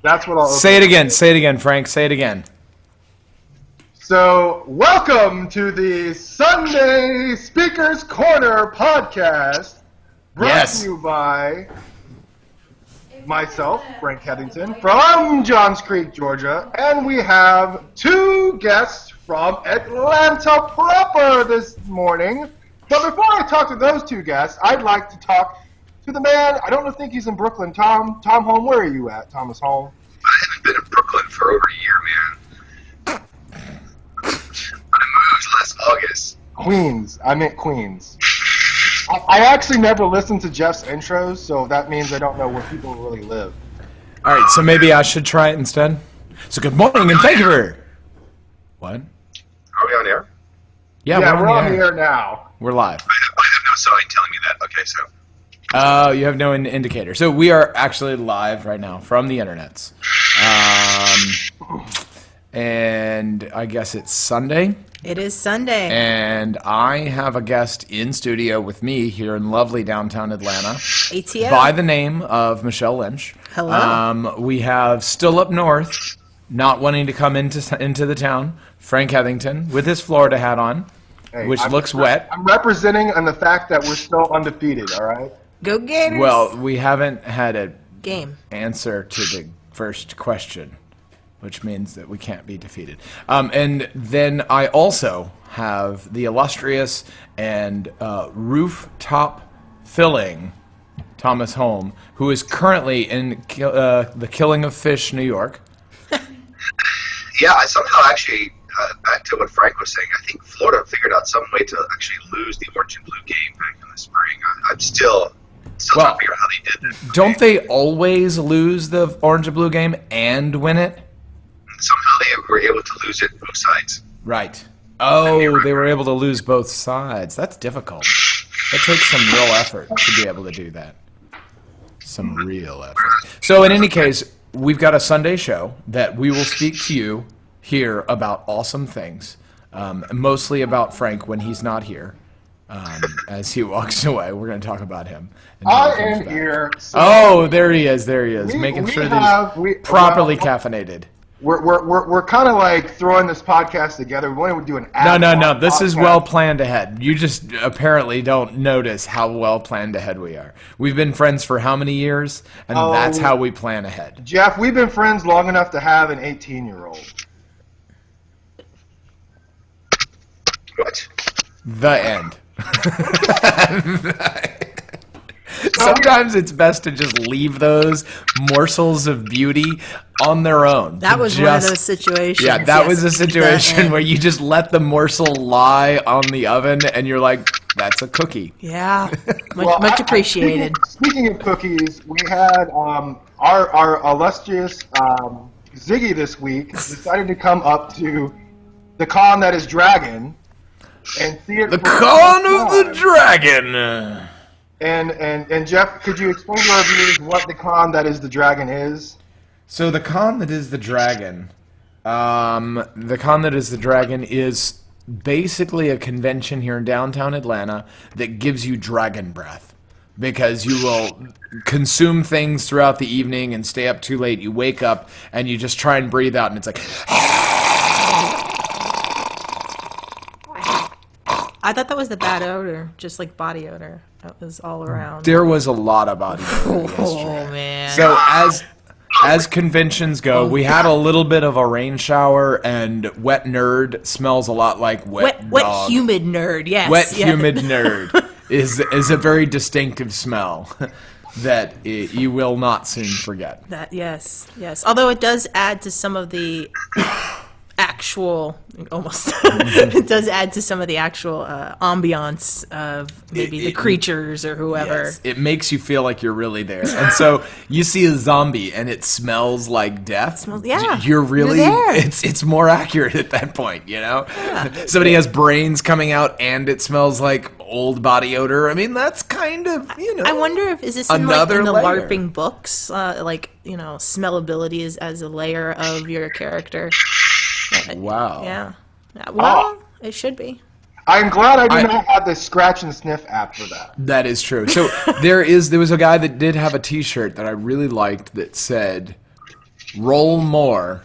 That's what I'll say it again. Say it again, Frank. Say it again. So, welcome to the Sunday Speakers Corner podcast, brought to you by myself, Frank Headington, from Johns Creek, Georgia, and we have two guests from Atlanta proper this morning. But before I talk to those two guests, I'd like to talk to the man. I don't think he's in Brooklyn. Tom Holm, where are you at, Thomas Holm? I haven't been in Brooklyn for over a year, man. I moved last August. Queens. I meant Queens. I actually never listened to Jeff's intros, so that means I don't know where people really live. All right, so maybe I should try it instead. So good morning and thank you for... What? Are we on air? Yeah, we're on the air now. We're live. I have no sign telling me that. Okay, so... Oh, you have no indicator. So we are actually live right now from the internets. And I guess it's Sunday. It is Sunday. And I have a guest in studio with me here in lovely downtown Atlanta. ATL. By the name of Michelle Lynch. Hello. We have still up north, not wanting to come into the town, Frank Headington with his Florida hat on, which looks wet. I'm representing on the fact that we're still undefeated, all right? Go Gators. Well, we haven't had a game answer to the first question, which means that we can't be defeated. And then I also have the illustrious and rooftop filling Thomas Holm, who is currently in the Killing of Fish, New York. Yeah, I somehow actually, back to what Frank was saying, I think Florida figured out some way to actually lose the orange and blue game back in the spring. I'm still trying to figure out how they did that. Don't they always lose the orange and blue game and win it? Somehow they were able to lose it both sides. Right. Oh, they were able to lose both sides. That's difficult. It takes some real effort to be able to do that. Some real effort. So in any case, we've got a Sunday show that we will speak to you here about awesome things, mostly about Frank when he's not here. As he walks away, we're going to talk about him. I am here. So oh, there he is. There he is, making sure that he's properly caffeinated. We're kind of like throwing this podcast together. We want to do an No. This is well planned ahead. You just apparently don't notice how well planned ahead we are. We've been friends for how many years? And that's how we plan ahead. Jeff, we've been friends long enough to have an 18-year-old. What? The end. Sometimes it's best to just leave those morsels of beauty on their own. That was one of those situations. Yeah, that was a situation where you just let the morsel lie on the oven and you're like, that's a cookie. Yeah, much appreciated. Speaking of cookies, we had our illustrious Ziggy this week decided to come up to the con that is Dragon and see it. The Con of the Dragon. And Jeff, could you explain to our viewers what the con that is the Dragon is? So the con that is the Dragon, is basically a convention here in downtown Atlanta that gives you dragon breath. Because you will consume things throughout the evening and stay up too late. You wake up and you just try and breathe out and it's like... I thought that was the bad odor, just like body odor. That was all around. There was a lot of body odor yesterday. Oh, man. So as conventions go, we had a little bit of a rain shower, and wet nerd smells a lot like wet dog. Wet humid nerd, yes. Wet humid nerd is a very distinctive smell that you will not soon forget. Yes. Although it does add to some of the it does add to some of the actual ambiance of maybe the creatures or whoever. Yes, it makes you feel like you're really there. And so you see a zombie and it smells like death. You're there. It's more accurate at that point, you know? Yeah. Somebody has brains coming out and it smells like old body odor. I mean, that's kind of, I wonder if is this in the LARPing books, smellability is as a layer of your character. Wow. Yeah. Well, it should be. I'm glad I do not have the scratch and sniff app for that. That is true. So there was a guy that did have a T-shirt that I really liked that said, roll more,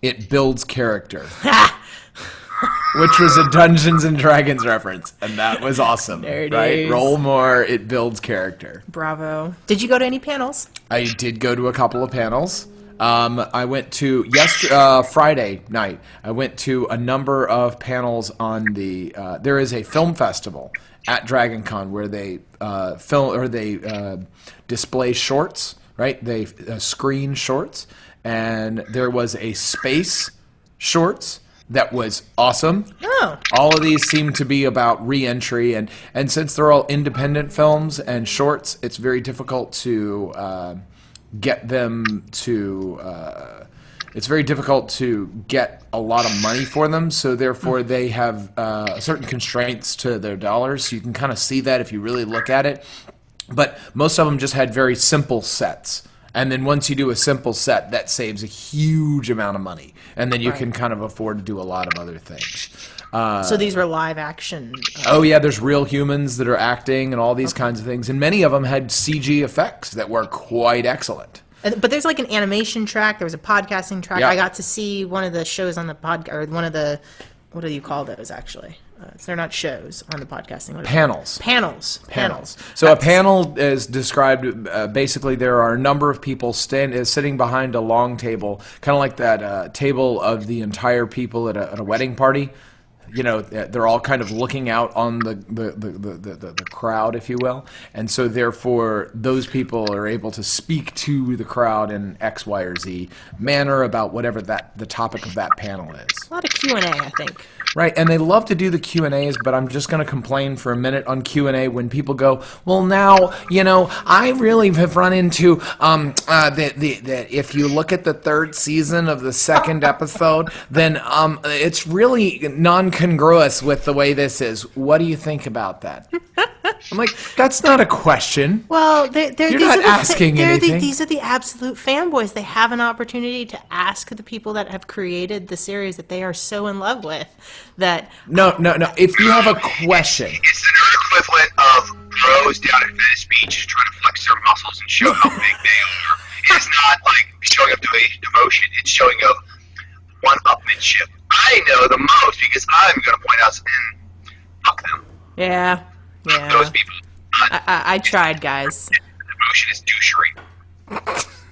it builds character. Which was a Dungeons and Dragons reference, and that was awesome. There it right? is. Roll more, it builds character. Bravo. Did you go to any panels? I did go to a couple of panels. I went to Friday night. I went to a number of panels on the. There is a film festival at DragonCon where they display shorts. Right, they screen shorts, and there was a space shorts that was awesome. Oh. All of these seem to be about re-entry, and since they're all independent films and shorts, it's very difficult to get them to. It's very difficult to get a lot of money for them, so therefore they have certain constraints to their dollars. So you can kind of see that if you really look at it. But most of them just had very simple sets. And then once you do a simple set, that saves a huge amount of money. And then you can kind of afford to do a lot of other things. So these were live action? Oh, yeah, there's real humans that are acting and all these kinds of things. And many of them had CG effects that were quite excellent. But there's like an animation track. There was a podcasting track. Yeah. I got to see one of the shows on the podcast, or one of the, what do you call those actually? So they're not shows on the podcasting. What Panels. Panels. So a panel is described, basically there are a number of people sitting behind a long table, kind of like that table of the entire people at a wedding party. You know, they're all kind of looking out on the crowd, if you will. And so therefore, those people are able to speak to the crowd in X, Y, or Z manner about whatever the topic of that panel is. A lot of Q&A, I think. Right, and they love to do the Q&As, but I'm just going to complain for a minute on Q&A when people go, well, now, you know, I really have run into that if you look at the third season of the second episode, then it's really non-congruous with the way this is. What do you think about that? I'm like, that's not a question. Well, You're not asking anything. These are the absolute fanboys. They have an opportunity to ask the people that have created the series that they are so in love with that... No. If you have a question... It's the equivalent of pros down at Venice Beach just trying to flex their muscles and show how big they are. It's not like showing up devotion. It's showing up one-upmanship. I know the most because I'm going to point out something. Fuck them. Yeah. Those people. I tried, guys. Devotion is douchery.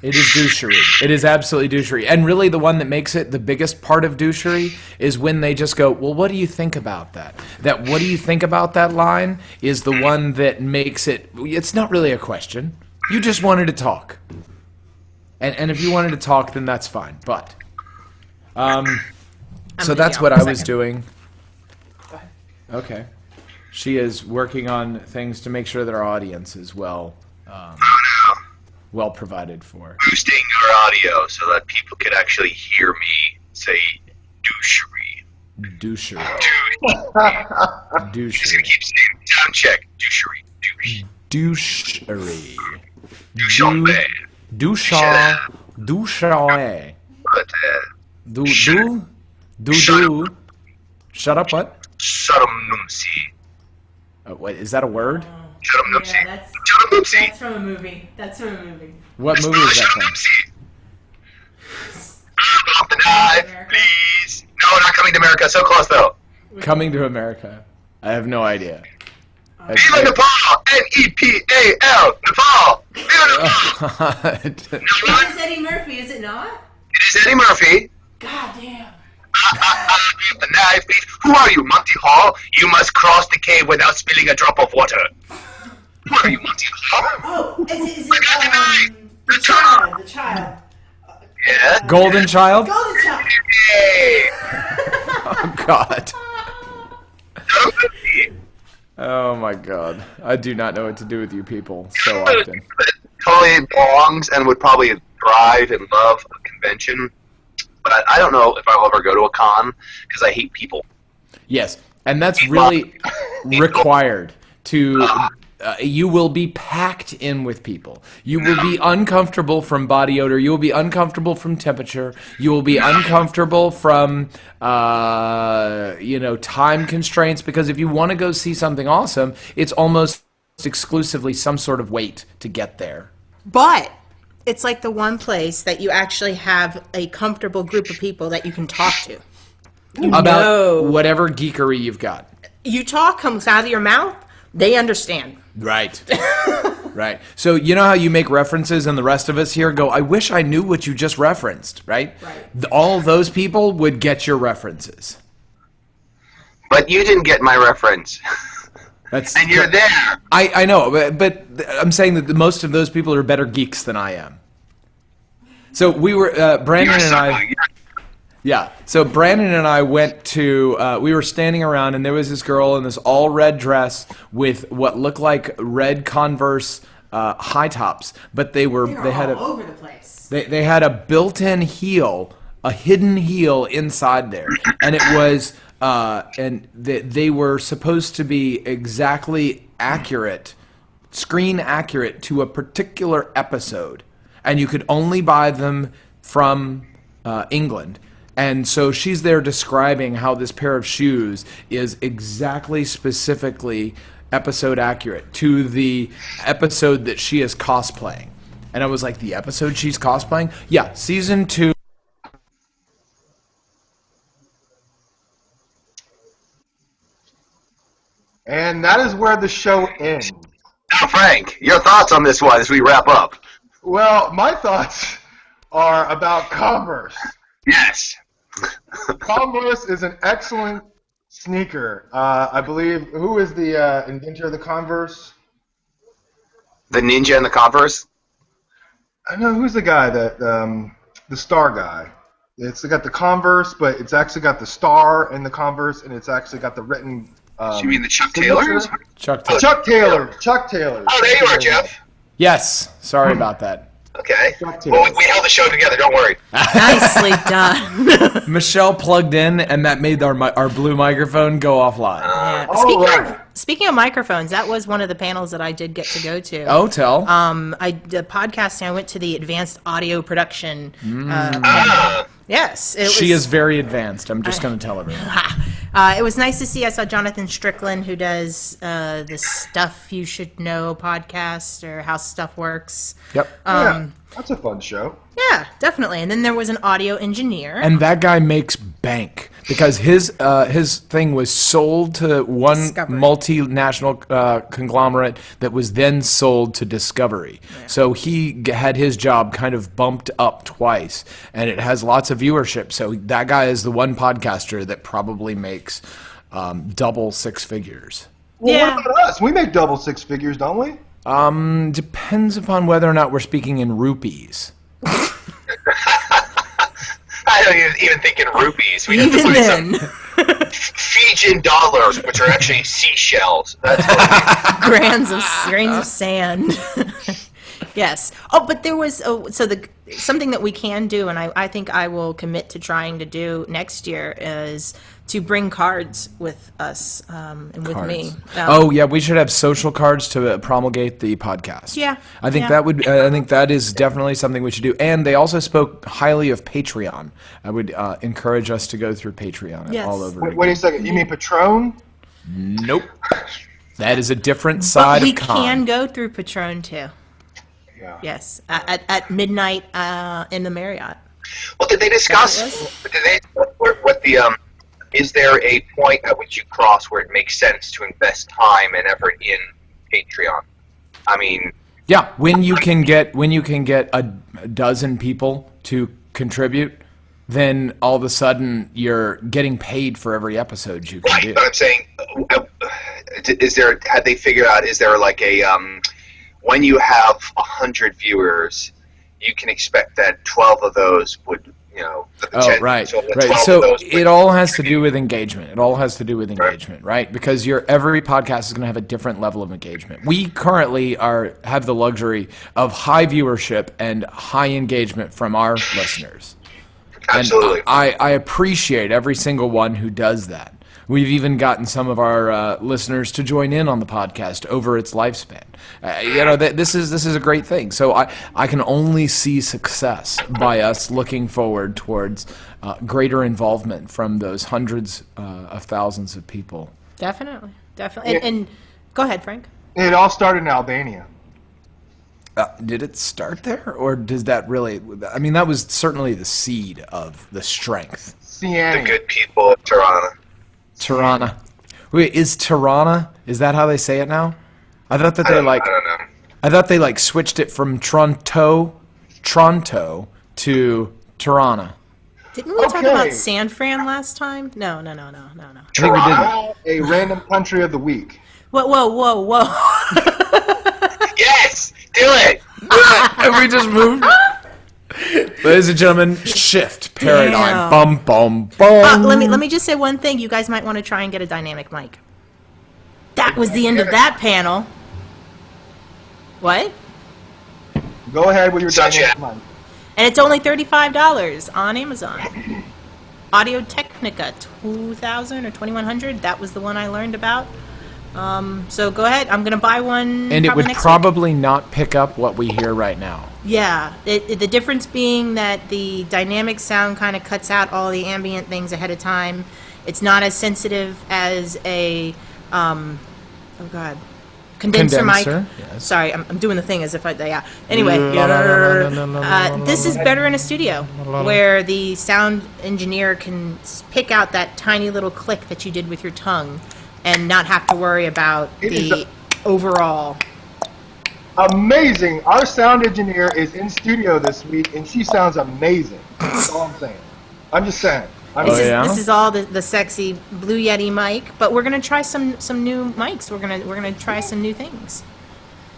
It is douchery. It is absolutely douchery. And really the one that makes it the biggest part of douchery is when they just go, well, what do you think about that? That what do you think about that line is the one that makes it, it's not really a question. You just wanted to talk. And if you wanted to talk, then that's fine. But, so that's what I was doing. Go ahead. Okay. She is working on things to make sure that our audience is well provided for. Boosting our audio so that people can actually hear me say douchery. Douchery. Just Douchery. gonna keep saying sound check. Douchery. Douchery. Douchery. Douchery. But, Shut up, what? Shadumnumsi. Wait, is that a word? Shadumnumsi. Yeah, Shadumnumsi. from a movie. What movie is that from? Shadumnumsi. Off the knife, please. No, not coming to America. So close, though. Coming to America. I have no idea. Viva Nepal! Nepal! Nepal! Viva Nepal! It is Eddie Murphy, is it not? It is Eddie Murphy. God damn. The knife, please. Who are you, Monty Hall? You must cross the cave without spilling a drop of water. Who are you, Monty Hall? Oh, is I got the knife. the child. Yeah. Golden Child? Golden child. Hey. Oh, God. Oh, my God. I do not know what to do with you people so often. Totally belongs and would probably thrive and love a convention. But I don't know if I'll ever go to a con because I hate people. Yes, and that's really required to... you will be packed in with people. You will be uncomfortable from body odor. You will be uncomfortable from temperature. You will be uncomfortable from, time constraints. Because if you want to go see something awesome, it's almost exclusively some sort of wait to get there. But it's like the one place that you actually have a comfortable group of people that you can talk to. About whatever geekery you've got. You talk, comes out of your mouth, they understand. Right. Right. So you know how you make references and the rest of us here go, I wish I knew what you just referenced, right? All those people would get your references. But you didn't get my reference. And you're there. I know, but I'm saying that most of those people are better geeks than I am. So we were, Brandon and I... Yeah, so Brandon and I went to, we were standing around, and there was this girl in this all-red dress with what looked like red Converse high tops, but they had all over the place. They had a built-in heel, a hidden heel inside there, and it was, and they were supposed to be exactly accurate, screen accurate to a particular episode, and you could only buy them from England. And so she's there describing how this pair of shoes is exactly, specifically episode accurate to the episode that she is cosplaying. And I was like, the episode she's cosplaying? Yeah, season 2. And that is where the show ends. Now, Frank, your thoughts on this one as we wrap up? Well, my thoughts are about Converse. Yes. Converse is an excellent sneaker. I believe, who is the inventor of the Converse? The Ninja and the Converse? I know, who's the guy that, the star guy. It's got the Converse, but it's actually got the star in the Converse, and it's actually got the written... you mean the Chuck Taylors? Chuck Taylor. Chuck Taylor. Chuck Taylor. Oh, there you are, Jeff. Yes, sorry about that. Okay. Well, we held the show together, don't worry. Nicely done. Michelle plugged in, and that made our blue microphone go offline. Speaking of microphones, that was one of the panels that I did get to go to. Oh, tell. I did podcasting. I went to the advanced audio production panel. Yes. She is very advanced. I'm just going to tell everyone. It was nice to see. I saw Jonathan Strickland, who does the Stuff You Should Know podcast, or How Stuff Works. Yep. Yeah, that's a fun show. Yeah, definitely. And then there was an audio engineer. And that guy makes bank because his thing was sold to one multinational conglomerate that was then sold to Discovery. Yeah. So he had his job kind of bumped up twice, and it has lots of viewership. So that guy is the one podcaster that probably makes double six figures. Well, what about us? We make double six figures, don't we? Depends upon whether or not we're speaking in rupees. I don't even think in rupees. We even then. Fijian dollars, which are actually seashells. That's grains of sand. Yes. Oh, but there was something that we can do, and I think I will commit to trying to do next year is to bring cards with us and with me. Oh yeah, we should have social cards to promulgate the podcast. Yeah, I think that would. I think that is definitely something we should do. And they also spoke highly of Patreon. I would encourage us to go through Patreon all over. Wait a second. You mean Patron? Nope. That is a different side of con. We can go through Patron too. Yeah. Yes, at midnight in the Marriott. Well, did they discuss? What the is there a point at which you cross where it makes sense to invest time and effort in Patreon? I mean, yeah, when you can get a dozen people to contribute, then all of a sudden you're getting paid for every episode you can do. But I'm saying, had they figured out? Is there like a when you have 100 viewers, you can expect that 12 of those would. Right. So it all has to do with engagement. It all has to do with engagement, right? Because every podcast is going to have a different level of engagement. We currently have the luxury of high viewership and high engagement from our listeners. Absolutely. And I appreciate every single one who does that. We've even gotten some of our listeners to join in on the podcast over its lifespan. This is a great thing. So I can only see success by us looking forward towards greater involvement from those hundreds of thousands of people. Definitely. And go ahead, Frank. It all started in Albania. Did it start there, or does that really? I mean, that was certainly the seed of the strength. The Ciani. good people of Tirana. Tirana. Wait, is Tirana? Is that how they say it now? I thought that I they don't like. know. I thought they like switched it from Toronto to Tirana. Didn't we talk Okay. about San Fran last time? No. I think we didn't. A random country of the week. Whoa. Yes! Do it! And we just moved. Ladies and gentlemen, shift paradigm. Damn. Bum bum bum. Let me just say one thing. You guys might want to try and get a dynamic mic. That was the end of that panel. What? Go ahead with your Such dynamic a- mic. And it's only $35 on Amazon. Audio Technica 2000 or 2100. That was the one I learned about. So go ahead. I'm gonna buy one. And it would next week. probably not pick up what we hear right now. Yeah. The difference being that the dynamic sound kind of cuts out all the ambient things ahead of time. It's not as sensitive as a condenser mic. Yes. Sorry, I'm doing the thing as if I, yeah. Anyway, this is better in a studio where the sound engineer can pick out that tiny little click that you did with your tongue and not have to worry about It is the overall. Amazing. Our sound engineer is in studio this week, and she sounds amazing. That's all I'm saying. I'm just saying. This is all the sexy Blue Yeti mic, but we're gonna try some new mics. We're gonna try some new things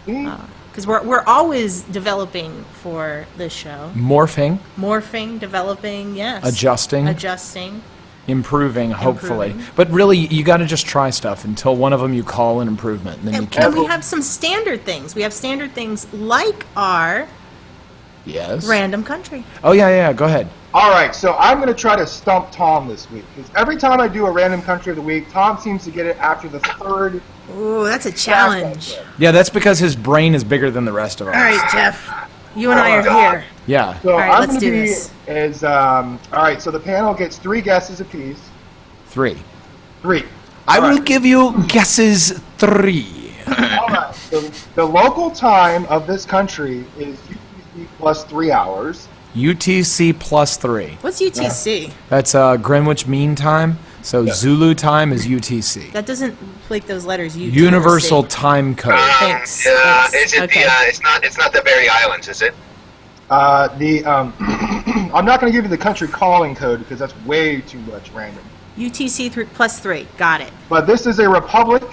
because we're always developing for this show. Morphing, Developing, yes. adjusting, improving, hopefully. But really, you got to just try stuff until one of them you call an improvement, and then you And keep. we have some standard things. We have standard things like our Yes. random country. Oh yeah. Go ahead. All right, so I'm going to try to stump Tom this week. Because every time I do a random country of the week, Tom seems to get it after the third. Ooh, that's a challenge. Yeah, that's because his brain is bigger than the rest of ours. All right, Jeff. You and I are God. here. Yeah. So All right, I'm let's going to do be this. all right, so the panel gets 3 guesses apiece. 3. 3. I All will right. give you guesses 3. All right. So the local time of this country is UTC plus 3 hours. UTC plus 3. What's UTC? That's Greenwich Mean Time. So Zulu time is UTC. That doesn't like those letters. U, T, or Universal C. Time Code. Thanks. Yeah, Thanks. is it Okay. it's not the Berry Islands, is it? I'm not going to give you the country calling code because that's way too much random. UTC plus 3. Got it. But this is a republic.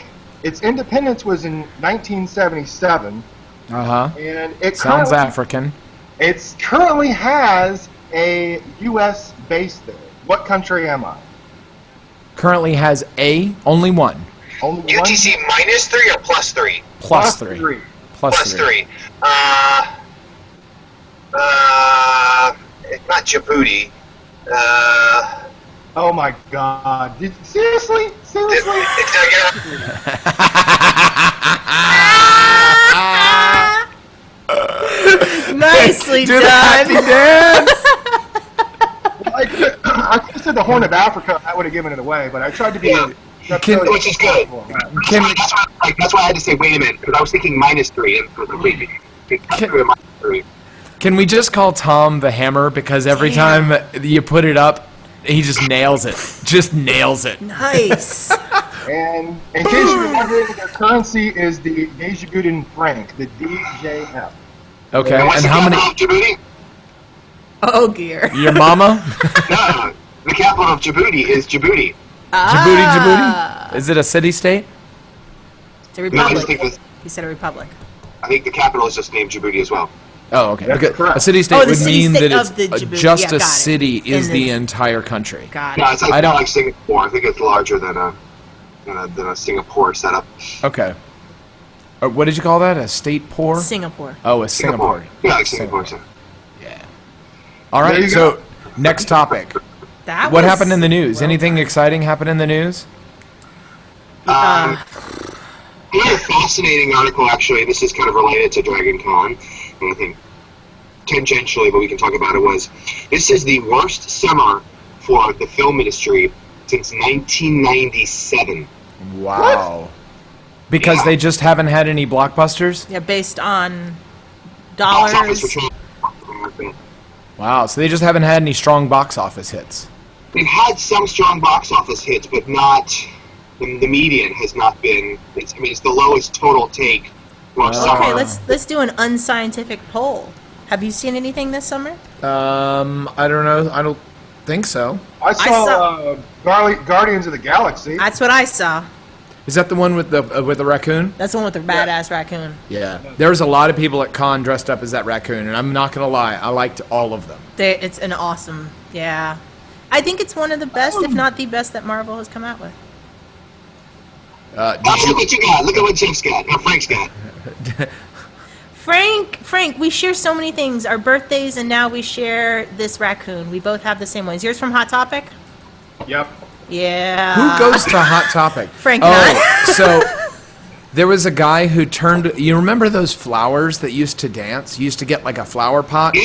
Its independence was in 1977, and it Sounds currently, African. it currently has a U.S. base there. What country am I? Currently has only one. Only UTC minus 3 or plus 3? Plus 3. Plus 3. It's not Djibouti. Oh my God! Seriously? Nicely Do the done. happy dance. I could have said the Horn of Africa. I would have given it away, but I tried to be. Yeah. Which is good. That's why I had to say, wait a minute, because I was thinking minus 3 and for the reading. Minus 3. Can we just call Tom the Hammer because every time you put it up, he just nails it. Just nails it. Nice. And in case you're wondering, their currency is the Djiboutian franc, the DJF. Okay, And what's and the how many? capital of Djibouti? Oh, dear. Your mama? No, the capital of Djibouti is Djibouti. Djibouti? Is it a city-state? It's a No, I just republic. think He said a republic. I think the capital is just named Djibouti as well. Oh, okay. That's Because correct. a city-state Oh, the would mean that city-state it's of the Djibouti. just Yeah, a got it. city is In the the- entire country. Got No, it. it's like, I don't- not like Singapore. I think it's larger than a Singapore setup. Okay. What did you call that? A state poor? Singapore. Oh, a Singapore. Yeah, like Singapore. So. Yeah. All There right. you So go. next topic. That What was, happened in the news? Anything exciting happen in the news? I had a fascinating article, actually. This is kind of related to DragonCon, and I think tangentially, but we can talk about it, was this is the worst summer for the film industry since 1997. Wow. Because Yeah. they just haven't had any blockbusters? Yeah, based on dollars. office return. Wow, so they just haven't had any strong box office hits. We've had some strong box office hits, but not the median has not been. It's the lowest total take. Okay, let's do an unscientific poll. Have you seen anything this summer? I don't know. I don't think so. I saw Guardians of the Galaxy. That's what I saw. Is that the one with the raccoon? That's the one with the badass raccoon. Yeah. There was a lot of people at con dressed up as that raccoon, and I'm not gonna lie, I liked all of them. It's an awesome, yeah. I think it's one of the best, if not the best, that Marvel has come out with. Look what you got. Look at what Jeff's got. Or Frank's got. Frank, we share so many things. Our birthdays, and now we share this raccoon. We both have the same one. Is yours from Hot Topic? Yep. Yeah. Who goes to Hot Topic? Frank and I. So there was a guy who turned. You remember those flowers that used to dance? You used to get like a flower pot,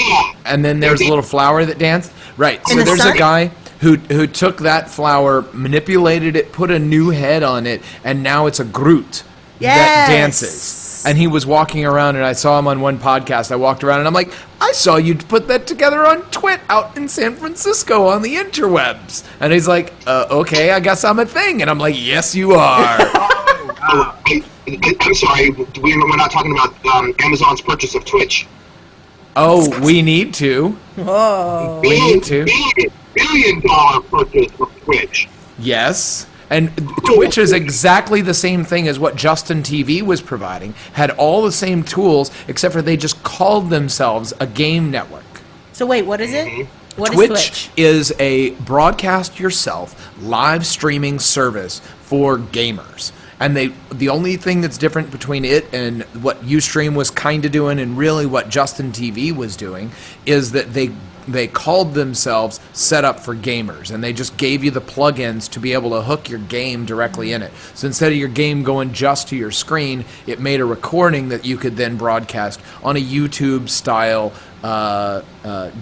and then there was a little flower that danced. Right. So there's a guy who took that flower, manipulated it, put a new head on it, and now it's a Groot that dances. And he was walking around, and I saw him on one podcast. I walked around, and I'm like, I saw you put that together on Twit out in San Francisco on the interwebs. And he's like, okay, I guess I'm a thing. And I'm like, yes, you are. I'm sorry, we're not talking about Amazon's purchase of Twitch. Oh, we need to. Whoa. We need to. $1 billion purchase of Twitch. Yes. And Twitch is exactly the same thing as what Justin TV was providing. Had all the same tools, except for they just called themselves a game network. So wait, what is it? What Twitch is Twitch? Is a broadcast yourself live streaming service for gamers. And the only thing that's different between it and what Ustream was kind of doing and really what Justin TV was doing is that they called themselves Set Up for Gamers, and they just gave you the plugins to be able to hook your game directly in it. So instead of your game going just to your screen, it made a recording that you could then broadcast on a YouTube-style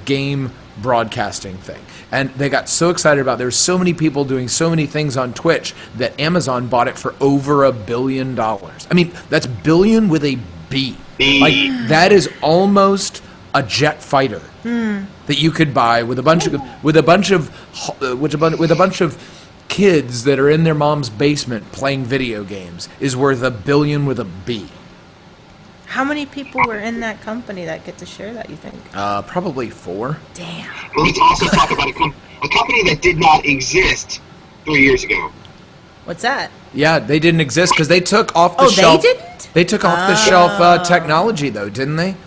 game broadcasting thing. And they got so excited about it. There were so many people doing so many things on Twitch that Amazon bought it for over $1 billion. I mean, that's billion with a B. Like, that is almost a jet fighter that you could buy with a bunch of kids that are in their mom's basement playing video games is worth $1 billion with a B. How many people were in that company that get to share that, you think? Probably 4. Damn. Let's also talk about a company that did not exist 3 years ago. What's that? Yeah, they didn't exist because they took off the shelf. They didn't? They took off the shelf technology, though, didn't they?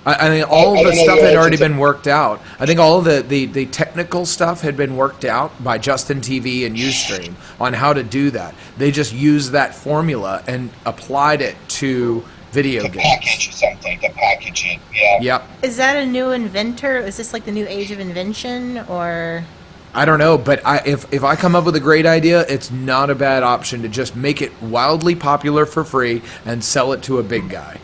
I mean, all of the stuff had already been worked out. I think all of the technical stuff had been worked out by Justin TV and Ustream on how to do that. They just used that formula and applied it to video games. Package something, to package it, yeah. Yep. Is that a new inventor? Is this like the new age of invention, or? I don't know, but if I come up with a great idea, it's not a bad option to just make it wildly popular for free and sell it to a big guy.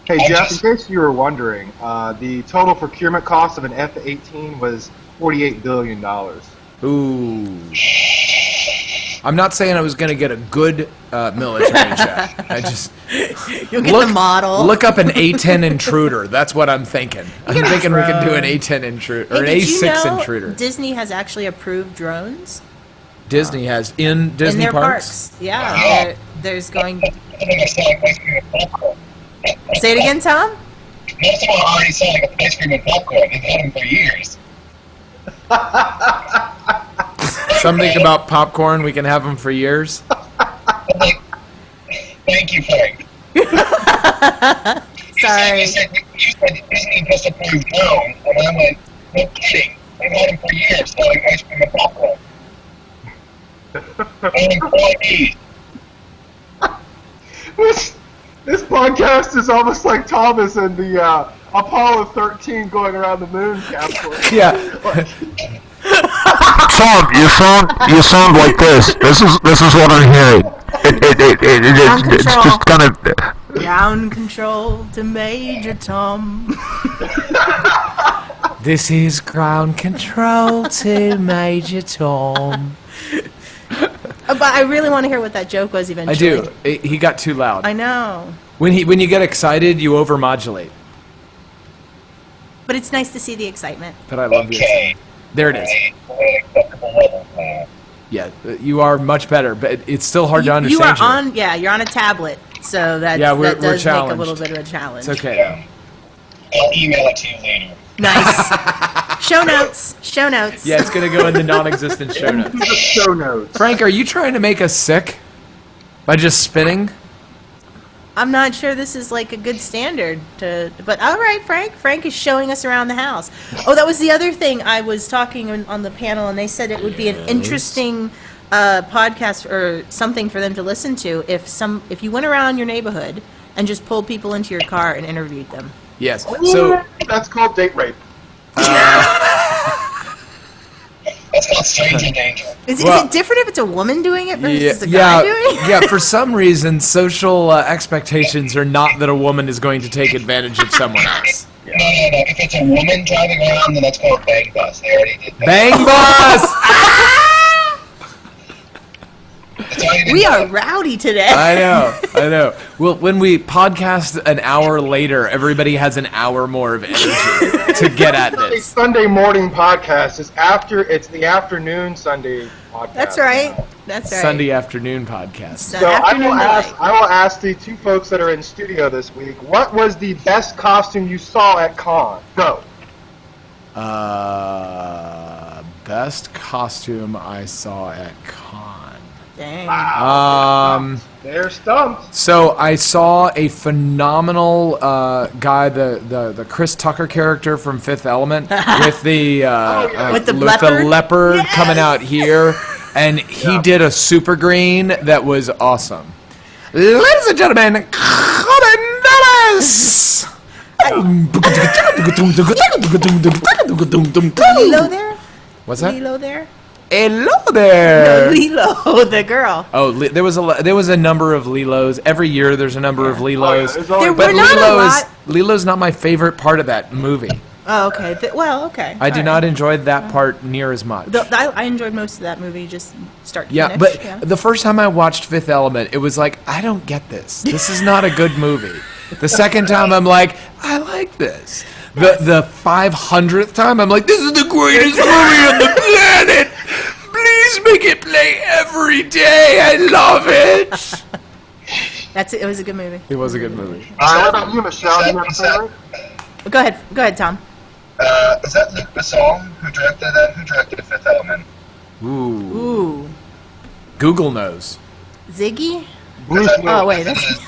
Hey, Jeff, in case you were wondering, the total procurement cost of an F-18 was $48 billion. Ooh. I'm not saying I was going to get a good military jet. I just... You'll get the model. Look up an A-10 intruder. That's what I'm thinking. I'm thinking we can do an A-10 intruder, or an A-6 intruder. Disney has actually approved drones? Disney has in Disney their parks? Yeah, there's going... Say it again, Tom? Most of them are already selling ice cream and popcorn. They've had them for years. Something about popcorn, we can have them for years. Thank you, Frank. Sorry. You said Disney just approved drone, and I went, no kidding. They've had them for years selling ice cream and popcorn. And employees. This podcast is almost like Thomas and the Apollo 13 going around the moon capsule. Yeah. Tom, you sound like this. This is what I'm hearing. It's just kind of Ground control to Major Tom. This is ground control to Major Tom. But I really want to hear what that joke was eventually. I do. He got too loud. I know. When you get excited, you overmodulate. But it's nice to see the excitement. But I love you. There it is. Yeah, you are much better, but it's still hard to understand. You're on a tablet, so that we're does make a challenged. little bit of a challenge. It's okay. Though. I'll email it to you later. Nice. Show notes. Yeah, it's gonna go in the non-existent show notes. The show notes. Frank, are you trying to make us sick by just spinning? I'm not sure this is like a good standard but all right, Frank is showing us around the house. Oh, that was the other thing. I was talking on the panel, and they said it would be an interesting podcast or something for them to listen to if you went around your neighborhood and just pulled people into your car and interviewed them. Yes. So that's called date rape. That's called stranger danger. Is it different if it's a woman doing it versus a guy doing it? Yeah, for some reason, social expectations are not that a woman is going to take advantage of someone else. No. If it's a woman driving around, then that's called bang bus. They already did that. Bang bus! We are rowdy today. I know. Well, when we podcast an hour later, everybody has an hour more of energy to get at A this. Sunday morning podcast is it's the afternoon Sunday podcast. That's right. Sunday afternoon podcast. So I will ask the two folks that are in studio this week, what was the best costume you saw at con? Go. Best costume I saw at con. Dang. They're stumped. So I saw a phenomenal guy, the Chris Tucker character from Fifth Element, with the with the leopard coming out here, and he did a super green that was awesome. Ladies and gentlemen, come and us. Lilo there? What's that? Lilo there? Hello there. No, Lilo, the girl. Oh, there was a number of Lilos. Every year there's a number of Lilos. There But were not a lot. Lilo's not my favorite part of that movie. Oh, okay. Okay. I do not enjoy that part near as much. I enjoyed most of that movie, just start to Yeah, finish. but the first time I watched Fifth Element, it was like, I don't get this. This is not a good movie. The second time, I'm like, I like this. The 500th time, I'm like, this is the greatest movie on the planet. Please make it play every day. I love it. It was a good movie. It was a good movie. What about you, Michelle? Do you have a favorite? Go ahead, Tom. Is that Luc Besson who directed Fifth Element? Ooh. Google knows. Ziggy? Bruce Oh, Willis. wait.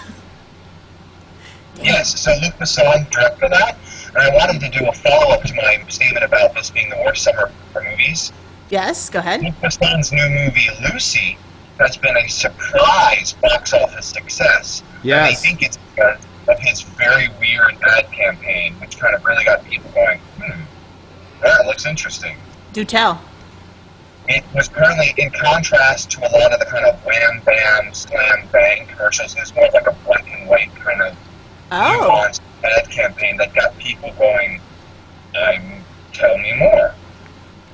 Yes, so Luc Besson directed that, and I wanted to do a follow-up to my statement about this being the worst summer for movies. Yes, go ahead. Luc Besson's new movie, Lucy, has been a surprise box office success. Yes. And I think it's because of his very weird ad campaign, which kind of really got people going, that looks interesting. Do tell. It was apparently, in contrast to a lot of the kind of wham, bam, slam, bang commercials, it was more like a black and white kind of nuanced ad campaign that got people going, tell me more.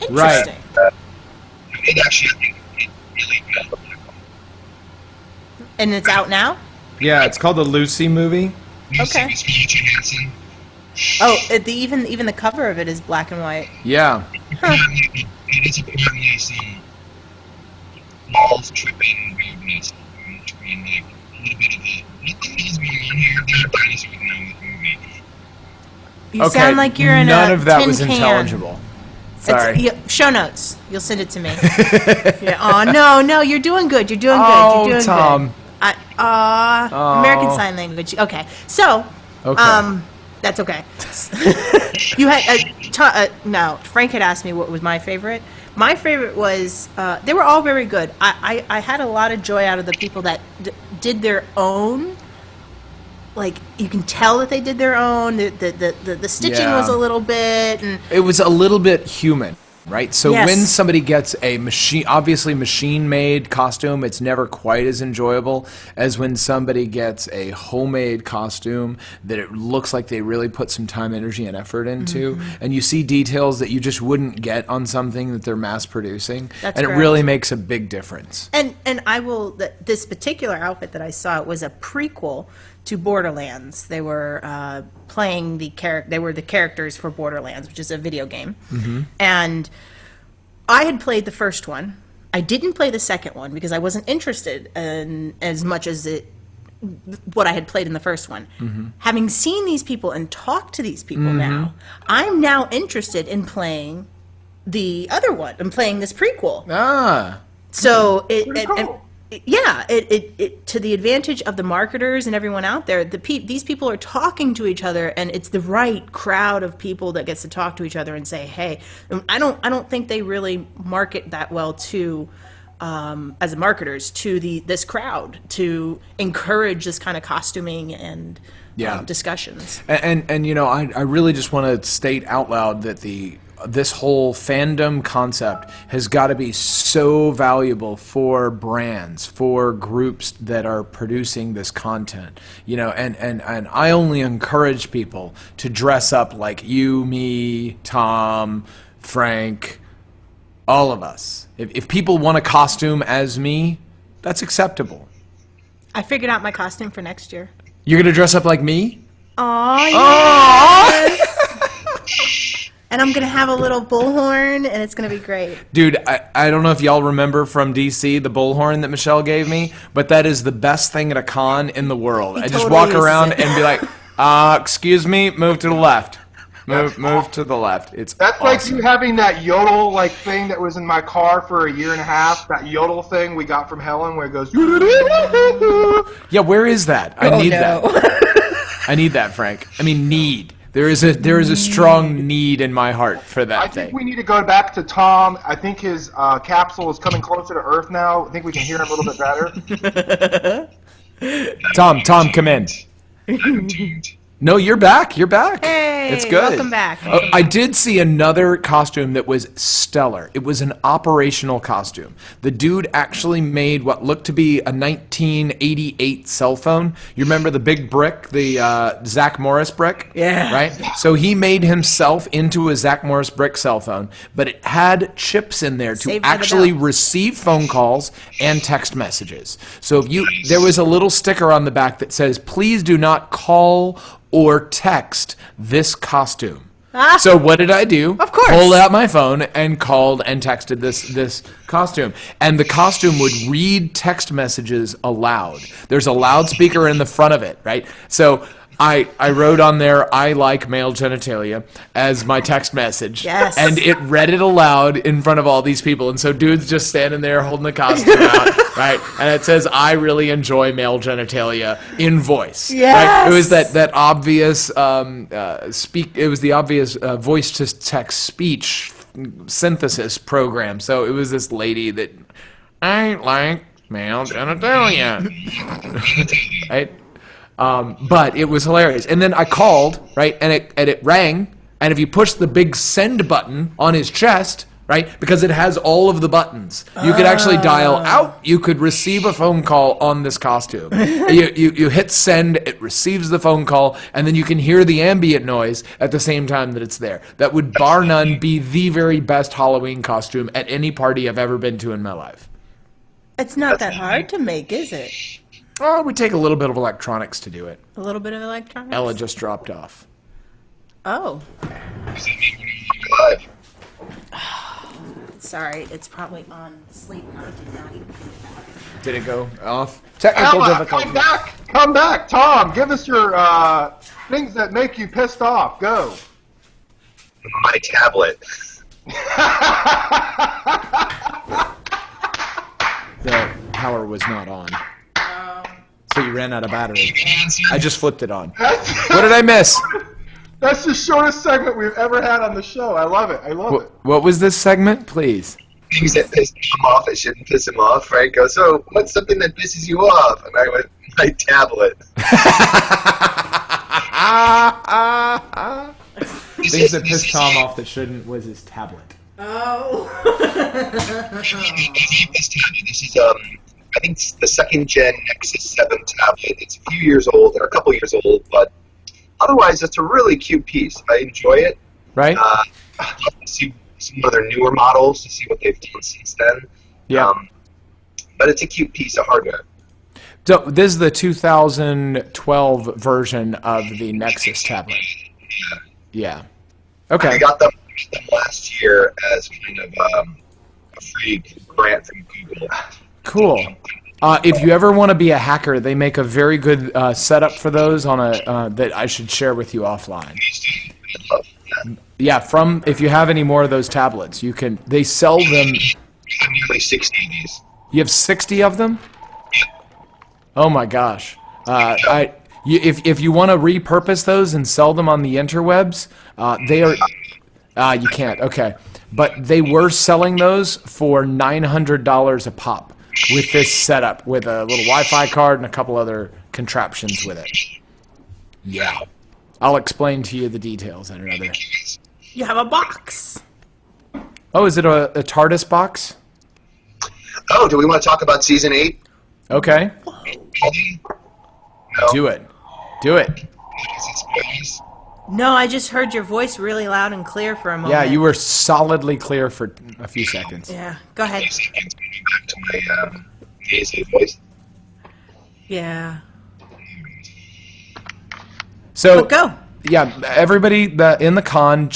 Interesting. It actually, it really good. And it's out now? Yeah, it's called the Lucy movie. Okay. Oh, even the cover of it is black and white. Yeah. It is apparently some balls tripping weirdness. And like a little bit of what the hell's going on here? There are dinosaurs in this movie. You sound like you're in none a of that tin was can. intelligible. Sorry. Show notes. You'll send it to me. Yeah. Oh no, you're doing good. You're doing good. Oh, You're doing Tom. good. American Sign Language. Okay. So, that's okay. You had no. Frank had asked me what was my favorite. My favorite was they were all very good. I had a lot of joy out of the people that did their own. Like, you can tell that they did their own. The stitching was a little bit, and it was a little bit human, right? So Yes. when somebody gets a machine-made costume, it's never quite as enjoyable as when somebody gets a homemade costume that it looks like they really put some time, energy, and effort into, and you see details that you just wouldn't get on something that they're mass-producing, That's and correct. it really makes a big difference. And I will. This particular outfit that I saw was a prequel to Borderlands. They were playing they were the characters for Borderlands, which is a video game. And I had played the first one. I didn't play the second one because I wasn't interested in as much as what I had played in the first one. Having seen these people and talked to these people now, I'm now interested in playing the other one. I'm playing this prequel. So it to the advantage of the marketers and everyone out there, these people are talking to each other, and it's the right crowd of people that gets to talk to each other and say, "Hey." I don't think they really market that well to as marketers to this crowd to encourage this kind of costuming and discussions. And you know, I really just want to state out loud that this whole fandom concept has got to be so valuable for brands, for groups that are producing this content, you know, and I only encourage people to dress up like you, me, Tom, Frank, all of us. If people want a costume as me, that's acceptable. I figured out my costume for next year. You're going to dress up like me? Aww, yes. And I'm going to have a little bullhorn, and it's going to be great. Dude, I don't know if y'all remember from DC the bullhorn that Michelle gave me, but that is the best thing at a con in the world. I just walk around and be like, excuse me, move to the left. Move to the left. That's awesome. Like you having that yodel like thing that was in my car for a year and a half. That yodel thing we got from Helen where it goes. Yeah, where is that? I need that. I need that, Frank. I mean, need. There is a strong need in my heart for that thing. I think we need to go back to Tom. I think his capsule is coming closer to Earth now. I think we can hear him a little bit better. Tom, come in. No, you're back. You're back. Hey, it's good. Welcome back. I did see another costume that was stellar. It was an operational costume. The dude actually made what looked to be a 1988 cell phone. You remember the big brick, the Zach Morris brick? Yeah. Right? So he made himself into a Zach Morris brick cell phone, but it had chips in there to actually receive phone calls and text messages. So if there was a little sticker on the back that says, "Please do not call or text this costume." So what did I do? Of course. Pulled out my phone and called and texted this costume. And the costume would read text messages aloud. There's a loudspeaker in the front of it, right? So I wrote on there, "I like male genitalia," as my text message. Yes. And it read it aloud in front of all these people. And so dude's just standing there holding the costume out, right? And it says, "I really enjoy male genitalia," in voice. Yes. Right? It was that obvious it was the obvious voice to text speech synthesis program. So it was this lady that, "I like male genitalia." Right? But it was hilarious. And then I called, right, and it rang, and if you push the big send button on his chest, right, because it has all of the buttons, you could actually dial out, you could receive a phone call on this costume. You hit send, it receives the phone call, and then you can hear the ambient noise at the same time that it's there. That would, bar none, be the very best Halloween costume at any party I've ever been to in my life. It's not that hard to make, is it? Oh, we take a little bit of electronics to do it. A little bit of electronics? Ella just dropped off. Oh. Live. Sorry, it's probably on sleep mode. Did it go off? Technical Ella, difficulty. Come back, Tom. Give us your things that make you pissed off. Go. My tablet. The power was not on. So you ran out of battery. I just flipped it on. What did I miss? That's the shortest segment we've ever had on the show. I love it. What was this segment, please? Things that piss him off that shouldn't piss him off. Frank goes, "So what's something that pisses you off?" And I went, "My tablet." Things that pissed Tom off that shouldn't was his tablet. Oh. This is I think it's the second gen Nexus 7 tablet. It's a few years old or a couple years old, but otherwise it's a really cute piece. I enjoy it. Right. I'd love to see some of their newer models to see what they've done since then. Yeah. But it's a cute piece of hardware. So this is the 2012 version of the Nexus tablet. Yeah. Okay. I got them last year as kind of a free grant from Google. Cool. If you ever want to be a hacker, they make a very good setup for those on a that I should share with you offline. Yeah, if you have any more of those tablets, they sell them. I'm nearly 60 of these. You have 60 of them? Oh my gosh. If you want to repurpose those and sell them on the interwebs, they are. You can't. Okay, but they were selling those for $900 a pop with this setup, with a little Wi-Fi card and a couple other contraptions with it. Yeah, I'll explain to you the details in another. You have a box. Oh, is it a TARDIS box? Oh, do we want to talk about season 8? Okay. No. Do it. Do it. No, I just heard your voice really loud and clear for a moment. Yeah, you were solidly clear for a few seconds. Yeah, go ahead. Back to my nasally voice. Yeah. So But go. yeah, everybody in the con,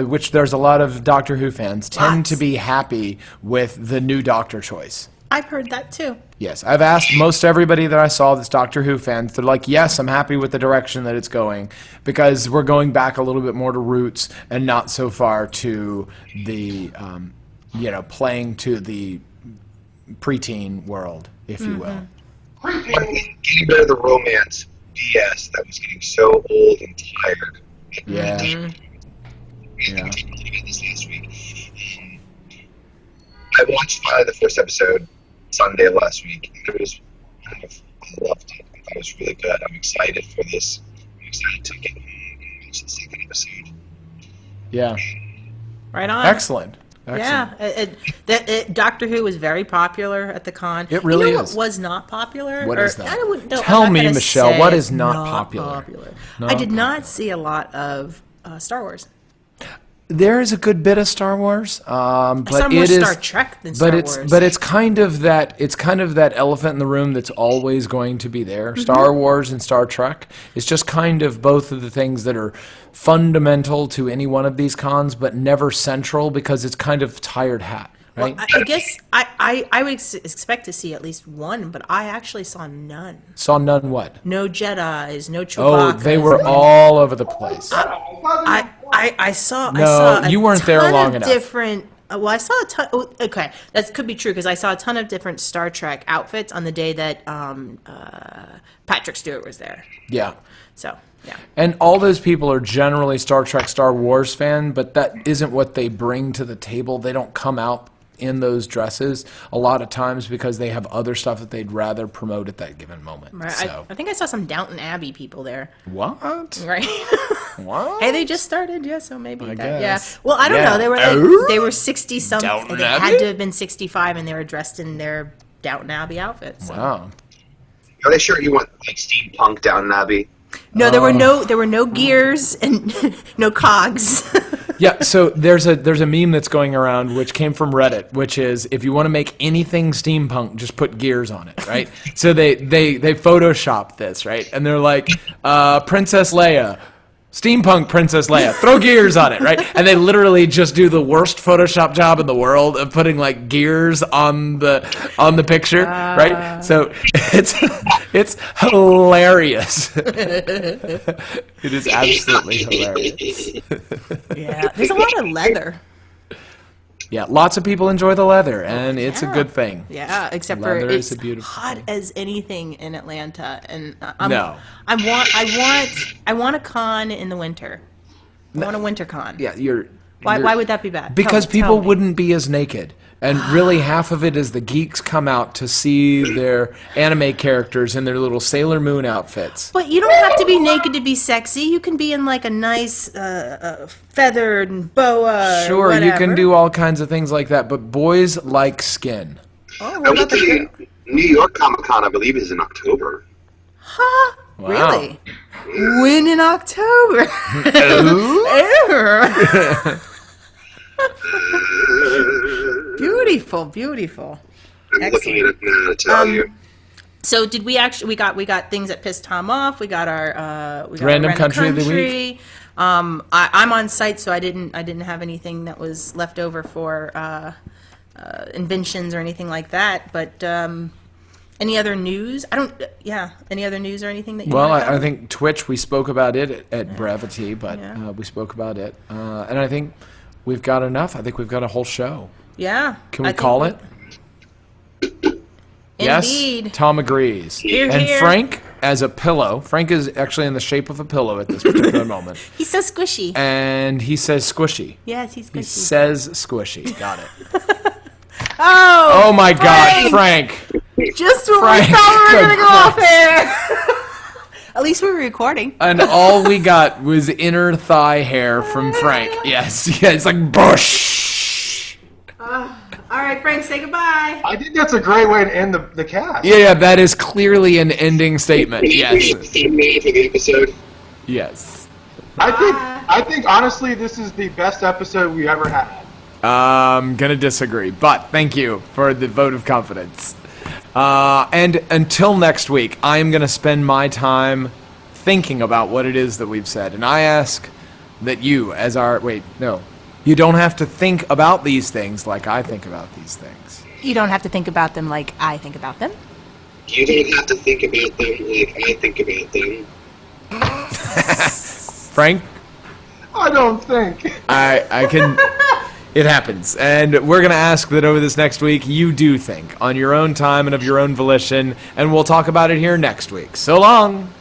which there's a lot of Doctor Who fans, tend to be happy with the new Doctor choice. I've heard that too. Yes, I've asked most everybody that I saw that's Doctor Who fans. They're like, yes, I'm happy with the direction that it's going because we're going back a little bit more to roots and not so far to the, playing to the preteen world, if you will. Getting rid of the romance BS that was getting so old and tired. Yeah. Yeah. This last week. I watched the first episode Sunday last week. I loved it. I thought it was really good. I'm excited for this. I'm excited to get and watch the second episode. Yeah. Right on. Excellent. Yeah, Doctor Who was very popular at the con. It really What is. was not popular? What is that? Tell me, Michelle, what is not popular? I did not see a lot of Star Wars. There is a good bit of Star Wars, but I saw more Star Trek than Star Wars. But it's kind of that elephant in the room that's always going to be there. Mm-hmm. Star Wars and Star Trek is just kind of both of the things that are fundamental to any one of these cons, but never central because it's kind of tired hat. Right? Well, I guess I would expect to see at least one, but I actually saw none. Saw none what? No Jedis, no Chewbacca. Oh, they were all over the place. I saw. No, I saw you weren't there ton long of enough. Different. Well, I saw a ton. Okay, that could be true because I saw a ton of different Star Trek outfits on the day that Patrick Stewart was there. Yeah. So. Yeah. And all those people are generally Star Trek, Star Wars fan, but that isn't what they bring to the table. They don't come out in those dresses a lot of times because they have other stuff that they'd rather promote at that given moment. Right. So. I think I saw some Downton Abbey people there. What? Right. What? Hey, they just started, yeah, so maybe I that. guess. Yeah. Well, I don't Yeah. know. They were 60 something. Downton They Abbey? had to have been 65 and they were dressed in their Downton Abbey outfits. So. Wow. Are they sure you want like steampunk Downton Abbey? No, there were no gears and no cogs. Yeah, so there's a meme that's going around which came from Reddit, which is if you want to make anything steampunk, just put gears on it, right? So they photoshopped this, right? And they're like, Princess Leia, steampunk Princess Leia, throw gears on it, right? And they literally just do the worst Photoshop job in the world of putting like gears on the picture, right? So it's hilarious. It is absolutely hilarious. Yeah, there's a lot of leather. Yeah, lots of people enjoy the leather, and it's a good thing. Yeah, except Leather for is it's a beautiful hot thing. as anything in Atlanta, and No. I want a con in the winter. I want a winter con. Yeah, Why would that be bad? Because Tell people me. wouldn't be as naked. And really half of it is the geeks come out to see their anime characters in their little Sailor Moon outfits. But you don't have to be naked to be sexy. You can be in like a nice feathered and boa. Sure, or you can whatever. do all kinds of things like that, but boys like skin. Oh, I what went about to the the New York Comic Con, I believe, is in October. Huh? Wow. Really? When in October? Beautiful, beautiful. I'm looking at it now to tell you. So did we actually? We got things that pissed Tom off. We got our Random country of the week. I'm on site, so I didn't have anything that was left over for inventions or anything like that. But any other news? Any other news or anything that you? Well, wanna cover? I think Twitch. We spoke about it at brevity, but we spoke about it, and I think we've got enough. I think we've got a whole show. Yeah. Can we call it? Indeed. Yes, Tom agrees. Here, and here. Frank, as a pillow, Frank is actually in the shape of a pillow at this particular moment. He's so squishy. And he says squishy. Yes, he's squishy. He says squishy. Got it. Oh my God, Frank. Just when Frank, we thought we were going to good go off air. At least we were recording. And all we got was inner thigh hair from Frank. Yes, yeah, it's like bush. All right, Frank, say goodbye. I think that's a great way to end the cast. Yeah, that is clearly an ending statement. Yes. Theme name for the episode. Yes. I think honestly, this is the best episode we ever had. I'm gonna disagree, but thank you for the vote of confidence. And until next week, I am gonna spend my time thinking about what it is that we've said, and I ask that you, as our you don't have to think about these things like I think about these things. You don't have to think about them like I think about them. You don't have to think about them like I think about them. Frank? I don't think. I can... It happens. And we're going to ask that over this next week, you do think on your own time and of your own volition, and we'll talk about it here next week. So long!